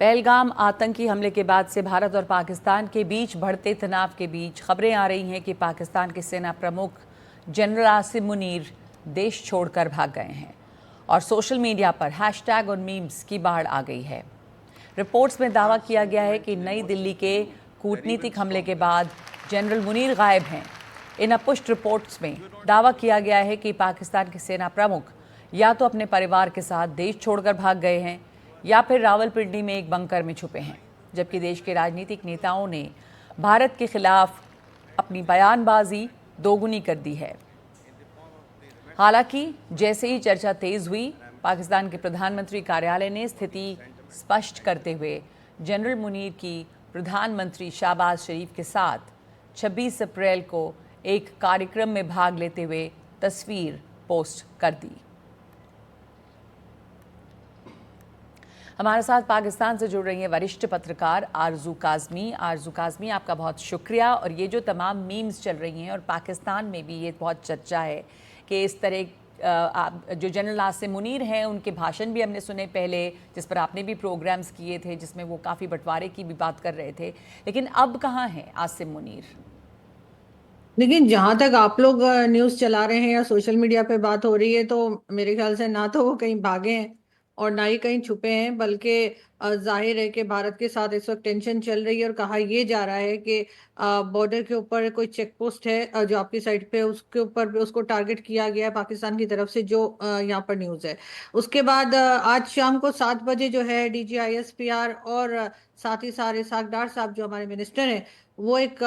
पहलगाम आतंकी हमले के बाद से भारत और पाकिस्तान के बीच बढ़ते तनाव के बीच खबरें आ रही हैं कि पाकिस्तान के सेना प्रमुख जनरल आसिम मुनीर देश छोड़कर भाग गए हैं और सोशल मीडिया पर हैशटैग और मीम्स की बाढ़ आ गई है। रिपोर्ट्स में दावा किया गया है कि नई दिल्ली के कूटनीतिक हमले के बाद जनरल मुनीर गायब हैं। इन अपुष्ट रिपोर्ट्स में दावा किया गया है कि पाकिस्तान के सेना प्रमुख या तो अपने परिवार के साथ देश छोड़कर भाग गए हैं या फिर रावलपिंडी में एक बंकर में छुपे हैं, जबकि देश के राजनीतिक नेताओं ने भारत के खिलाफ अपनी बयानबाजी दोगुनी कर दी है। हालांकि जैसे ही चर्चा तेज हुई, पाकिस्तान के प्रधानमंत्री कार्यालय ने स्थिति स्पष्ट करते हुए जनरल मुनीर की प्रधानमंत्री शहबाज शरीफ के साथ 26 अप्रैल को एक कार्यक्रम में भाग लेते हुए तस्वीर पोस्ट कर दी। हमारे साथ पाकिस्तान से जुड़ रही हैं वरिष्ठ पत्रकार आरजू काज़मी। आरजू काज़मी, आपका बहुत शुक्रिया। और ये जो तमाम मीम्स चल रही हैं और पाकिस्तान में भी ये बहुत चर्चा है कि इस तरह जो जनरल आसिम मुनीर हैं उनके भाषण भी हमने सुने पहले, जिस पर आपने भी प्रोग्राम्स किए थे, जिसमें वो काफ़ी बंटवारे की भी बात कर रहे थे, लेकिन अब कहाँ हैं आसिम मुनीर? लेकिन जहां तक आप लोग न्यूज़ चला रहे हैं या सोशल मीडिया पे बात हो रही है, तो मेरे ख्याल से ना तो वो कहीं भागे हैं और ना ही कहीं छुपे हैं, बल्कि जाहिर है कि भारत के साथ इस वक्त टेंशन चल रही है और कहा यह जा रहा है कि बॉर्डर के ऊपर कोई चेक पोस्ट है जो आपकी साइड पे, उसके ऊपर भी उसको टारगेट किया गया है पाकिस्तान की तरफ से, जो यहाँ पर न्यूज़ है। उसके बाद आज शाम को 7 बजे जो है DGISPR और साथ ही सारे सागडार साहब जो हमारे मिनिस्टर हैं, वो एक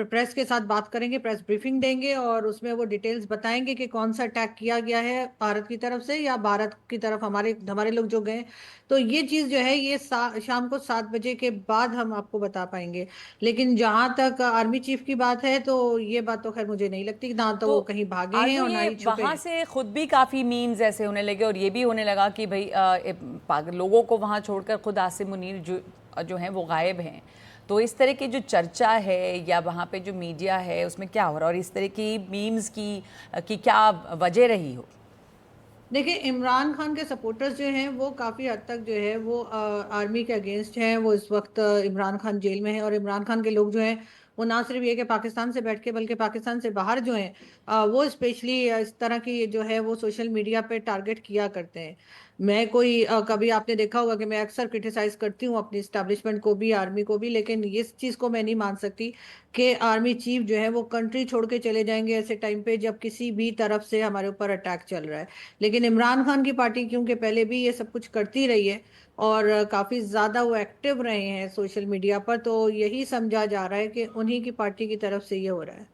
प्रेस के साथ बात करेंगे, प्रेस ब्रीफिंग देंगे और उसमें वो डिटेल्स बताएंगे कि कौन सा अटैक किया गया है भारत की तरफ से या भारत की तरफ हमारे हमारे लोग जो गए। तो ये चीज़ जो है ये शाम को 7 बजे के बाद हम आपको बता पाएंगे। लेकिन जहां तक आर्मी चीफ की बात है, तो ये बात तो खैर मुझे नहीं लगती, ना तो तो वो कहीं भागे हैं आजू और ना ये ही छुपे वहाँ हैं। से खुद भी काफ़ी मीम्स ऐसे होने लगे और ये भी होने लगा कि भाई लोगों को वहाँ छोड़कर खुद आसिम मुनीर जो हैं वो गायब हैं। तो इस तरह की जो चर्चा है या वहाँ पे जो मीडिया है उसमें क्या हो रहा है और इस तरह की मीम्स की क्या वजह रही हो? देखिए, इमरान खान के सपोर्टर्स जो हैं वो काफ़ी हद तक जो है वो आर्मी के अगेंस्ट हैं। वो इस वक्त इमरान खान जेल में है और इमरान खान के लोग जो हैं वो ना सिर्फ ये कि पाकिस्तान से बैठ के, बल्कि पाकिस्तान से बाहर जो हैं वो स्पेशली इस तरह की जो है वो सोशल मीडिया पे टारगेट किया करते हैं। मैं कोई कभी आपने देखा होगा कि मैं अक्सर क्रिटिसाइज करती हूँ अपनी स्टैब्लिशमेंट को भी, आर्मी को भी, लेकिन इस चीज़ को मैं नहीं मान सकती कि आर्मी चीफ जो है वो कंट्री छोड़ के चले जाएंगे ऐसे टाइम पे जब किसी भी तरफ से हमारे ऊपर अटैक चल रहा है। लेकिन इमरान खान की पार्टी क्योंकि पहले भी ये सब कुछ करती रही है और काफी ज्यादा वो एक्टिव रहे हैं सोशल मीडिया पर, तो यही समझा जा रहा है कि उन्हीं की पार्टी की तरफ से ये हो रहा है।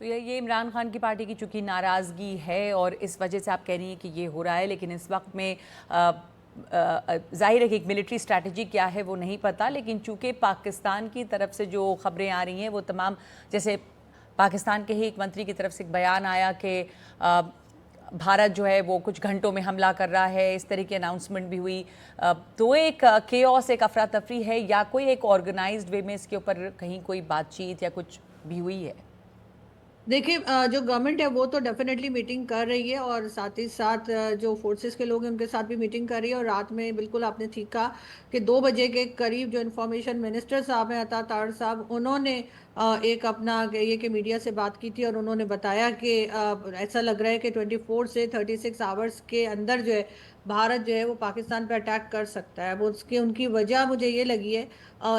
तो ये इमरान खान की पार्टी की चूंकि नाराज़गी है और इस वजह से आप कह रही हैं कि ये हो रहा है, लेकिन इस वक्त में जाहिर है कि एक मिलिट्री स्ट्रैटेजी क्या है वो नहीं पता, लेकिन चूंकि पाकिस्तान की तरफ से जो खबरें आ रही हैं वो तमाम, जैसे पाकिस्तान के ही एक मंत्री की तरफ से एक बयान आया कि भारत जो है वो कुछ घंटों में हमला कर रहा है, इस तरह की अनाउंसमेंट भी हुई। तो एक केओस, एक अफरा तफरी है या कोई एक ऑर्गेनाइज्ड वे में इसके ऊपर कहीं कोई बातचीत या कुछ भी हुई है? देखिए, जो गवर्नमेंट है वो तो डेफिनेटली मीटिंग कर रही है और साथ ही साथ जो फोर्सेस के लोग हैं उनके साथ भी मीटिंग कर रही है। और रात में बिल्कुल आपने ठीक कहा कि 2 बजे के करीब जो इन्फॉर्मेशन मिनिस्टर साहब हैं, अता तार साहब, उन्होंने एक अपना ये कि मीडिया से बात की थी और उन्होंने बताया कि ऐसा लग रहा है कि 24 से 36 आवर्स के अंदर जो है भारत जो है वो पाकिस्तान पे अटैक कर सकता है। वो उसकी उनकी वजह मुझे ये लगी है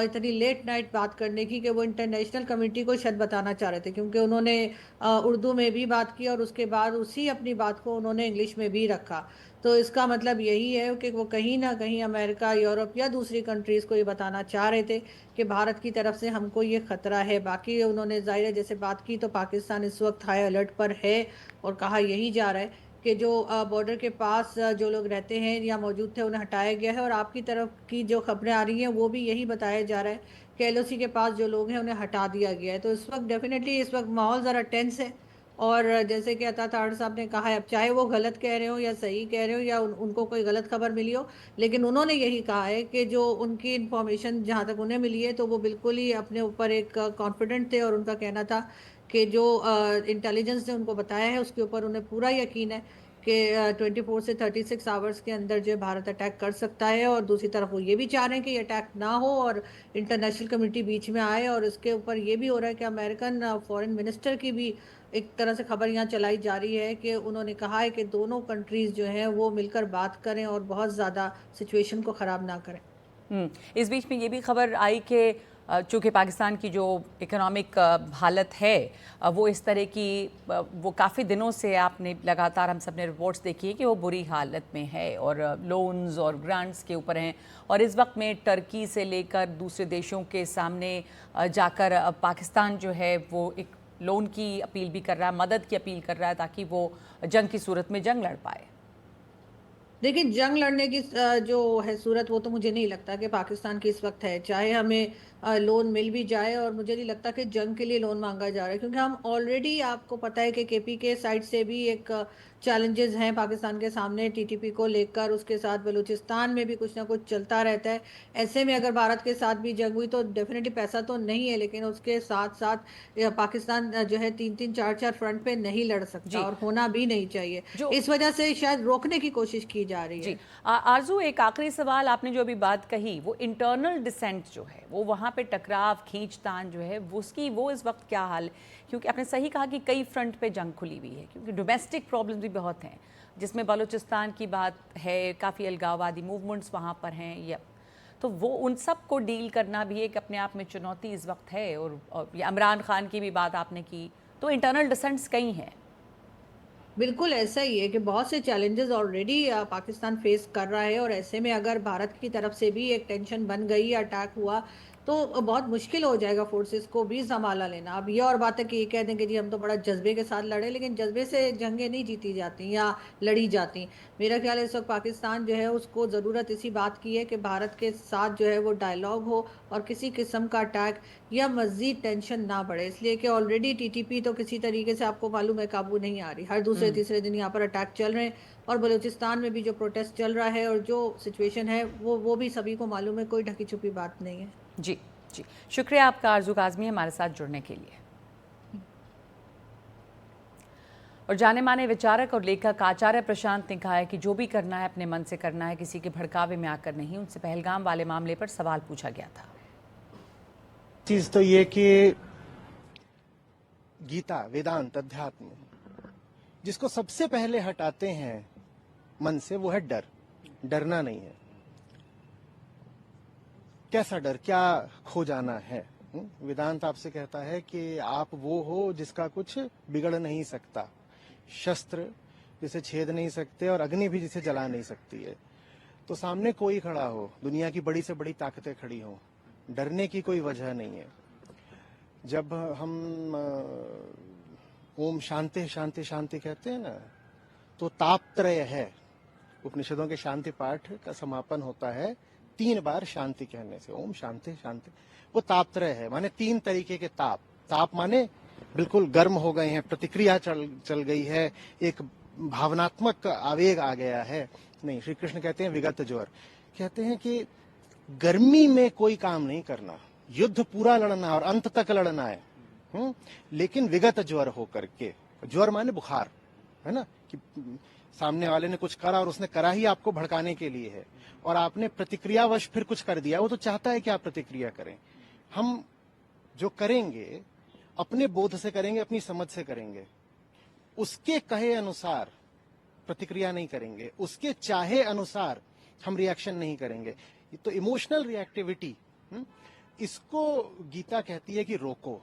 इतनी लेट नाइट बात करने की, कि वो इंटरनेशनल कम्युनिटी को शायद बताना चाह रहे थे, क्योंकि उन्होंने उर्दू में भी बात की और उसके बाद उसी अपनी बात को उन्होंने इंग्लिश में भी रखा। तो इसका मतलब यही है कि वो कहीं ना कहीं अमेरिका, यूरोप या दूसरी कंट्रीज को ये बताना चाह रहे थे कि भारत की तरफ से हमको ये खतरा है। बाकी उन्होंने जाहिर है जैसे बात की, तो पाकिस्तान इस वक्त हाई अलर्ट पर है और कहा यही जा रहा है कि जो बॉर्डर के पास जो लोग रहते हैं या मौजूद थे उन्हें हटाया गया है। और आपकी तरफ की जो खबरें आ रही हैं वो भी यही बताया जा रहा है कि LOC के पास जो लोग हैं उन्हें हटा दिया गया है। तो इस वक्त डेफिनेटली इस वक्त माहौल ज़रा टेंस है। और जैसे कि अता ताड़ साहब ने कहा है, अब चाहे वो गलत कह रहे हो या सही कह रहे हो या उनको कोई गलत खबर मिली हो, लेकिन उन्होंने यही कहा है कि जो उनकी इन्फॉर्मेशन जहाँ तक उन्हें मिली है, तो वो बिल्कुल ही अपने ऊपर एक कॉन्फिडेंट थे और उनका कहना था कि जो इंटेलिजेंस ने उनको बताया है उसके ऊपर उन्हें पूरा यकीन है कि 24 से 36 आवर्स के अंदर जो है भारत अटैक कर सकता है, और दूसरी तरफ वो ये भी चाह रहे हैं कि ये अटैक ना हो और इंटरनेशनल कम्युनिटी बीच में आए। और इसके ऊपर ये भी हो रहा है कि अमेरिकन फॉरेन मिनिस्टर की भी एक तरह से खबर यहाँ चलाई जा रही है कि उन्होंने कहा है कि दोनों कंट्रीज जो हैं वो मिलकर बात करें और बहुत ज़्यादा सिचुएशन को ख़राब ना करें। इस बीच में ये भी खबर आई कि चूँकि पाकिस्तान की जो इकोनॉमिक हालत है वो इस तरह की वो काफ़ी दिनों से आपने लगातार हम सब ने रिपोर्ट्स देखी है कि वो बुरी हालत में है और लोन्स और ग्रांट्स के ऊपर हैं, और इस वक्त में टर्की से लेकर दूसरे देशों के सामने जाकर पाकिस्तान जो है वो एक लोन की अपील भी कर रहा है, मदद की अपील कर रहा है ताकि वो जंग की सूरत में जंग लड़ पाए। देखिए, जंग लड़ने की जो है सूरत, वो तो मुझे नहीं लगता कि पाकिस्तान की इस वक्त है। चाहे हमें लोन मिल भी जाए, और मुझे नहीं लगता कि जंग के लिए लोन मांगा जा रहा है, क्योंकि हम ऑलरेडी, आपको पता है कि केपी के साइड से भी एक चैलेंजेस हैं पाकिस्तान के सामने टीटीपी को लेकर। उसके साथ बलूचिस्तान में भी कुछ ना कुछ चलता रहता है। ऐसे में अगर भारत के साथ भी जंग हुई तो डेफिनेटली पैसा तो नहीं है, लेकिन उसके साथ साथ पाकिस्तान जो है 3-3 4-4 फ्रंट पे नहीं लड़ सकता, जी। और होना भी नहीं चाहिए। जो इस वजह से शायद रोकने की कोशिश की जा रही जी है। आरजू, एक आखिरी सवाल, आपने जो अभी बात कही वो इंटरनल डिसेंट जो है वो वहाँ पे टकराव खींचतान जो है वो उसकी वो इस वक्त क्या हाल है? क्योंकि आपने सही कहा कि कई फ्रंट पे जंग खुली हुई है, क्योंकि डोमेस्टिक प्रॉब्लम्स भी बहुत हैं, जिसमें बलूचिस्तान की बात है, काफ़ी अलगाववादी मूवमेंट्स वहाँ पर हैं, या तो वो उन सब को डील करना भी एक अपने आप में चुनौती इस वक्त है। और ये इमरान खान की भी बात आपने की, तो इंटरनल डिसेंट्स कई हैं। बिल्कुल ऐसा ही है कि बहुत से चैलेंजेस ऑलरेडी पाकिस्तान फेस कर रहा है, और ऐसे में अगर भारत की तरफ से भी एक टेंशन बन गई, अटैक हुआ, तो बहुत मुश्किल हो जाएगा फोर्सेस को भी संभाला लेना। अब ये और बात है कि ये कह दें कि जी हम तो बड़ा जज्बे के साथ लड़े, लेकिन जज्बे से जंगें नहीं जीती जाती या लड़ी जाती। मेरा ख्याल है इस वक्त पाकिस्तान जो है उसको ज़रूरत इसी बात की है कि भारत के साथ जो है वो डायलॉग हो, और किसी किस्म का अटैक या मजीद टेंशन ना बढ़े। इसलिए कि ऑलरेडी टीटीपी तो किसी तरीके से, आपको मालूम है, काबू नहीं आ रही। हर दूसरे तीसरे दिन यहाँ पर अटैक चल रहे हैं, और बलूचिस्तान में भी जो प्रोटेस्ट चल रहा है और जो सिचुएशन है वो भी सभी को मालूम है, कोई ढकी छुपी बात नहीं है। जी जी, शुक्रिया आपका आरजू काज़मी हमारे साथ जुड़ने के लिए। और जाने माने विचारक और लेखक आचार्य प्रशांत ने कहा है कि जो भी करना है अपने मन से करना है, किसी के भड़कावे में आकर नहीं। उनसे पहलगाम वाले मामले पर सवाल पूछा गया था। चीज तो ये कि गीता, वेदांत, अध्यात्म जिसको सबसे पहले हटाते हैं मन से वो है डर। डरना नहीं है। कैसा डर? क्या खो जाना है? वेदांत आपसे कहता है कि आप वो हो जिसका कुछ बिगड़ नहीं सकता, शस्त्र जिसे छेद नहीं सकते और अग्नि भी जिसे जला नहीं सकती है। तो सामने कोई खड़ा हो, दुनिया की बड़ी से बड़ी ताकतें खड़ी हों, डरने की कोई वजह नहीं है। जब हम ओम शांति शांति शांति कहते हैं ना, तो तापत्रय है। उपनिषदों के शांति पाठ का समापन होता है 3 बार शांति कहने से, ओम शांति शांति। वो तापत्रय है, माने 3 तरीके के ताप। ताप माने बिल्कुल गर्म हो गए हैं, प्रतिक्रिया चल गई है, एक भावनात्मक आवेग आ गया है। नहीं, श्री कृष्ण कहते हैं विगत ज्वर। कहते हैं कि गर्मी में कोई काम नहीं करना, युद्ध पूरा लड़ना और अंत तक लड़ना है, लेकिन विगत ज्वर होकर के। ज्वर माने बुखार, है ना, कि सामने वाले ने कुछ करा और उसने करा ही आपको भड़काने के लिए है, और आपने प्रतिक्रियावश फिर कुछ कर दिया। वो तो चाहता है कि आप प्रतिक्रिया करें। हम जो करेंगे अपने बोध से करेंगे, अपनी समझ से करेंगे, उसके कहे अनुसार प्रतिक्रिया नहीं करेंगे, उसके चाहे अनुसार हम रिएक्शन नहीं करेंगे। तो इमोशनल रिएक्टिविटी, इसको गीता कहती है कि रोको।